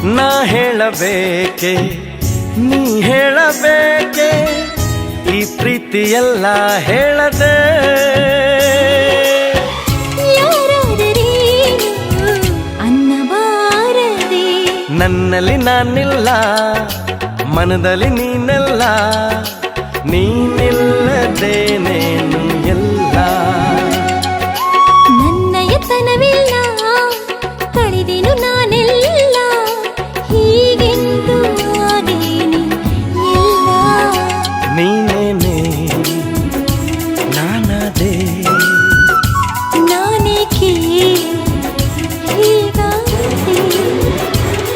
ನಾ ಹೇಳಬೇಕೆ ನೀ ಹೇಳಬೇಕೆ ಈ ಪ್ರೀತಿಯೆಲ್ಲ ಹೇಳದೆ ಅನ್ನಬಾರದೆ ನನ್ನಲ್ಲಿ ನಾನಿಲ್ಲ ಮನದಲ್ಲಿ ನೀನೆಲ್ಲ ನೀನಿಲ್ಲದೇನೇನು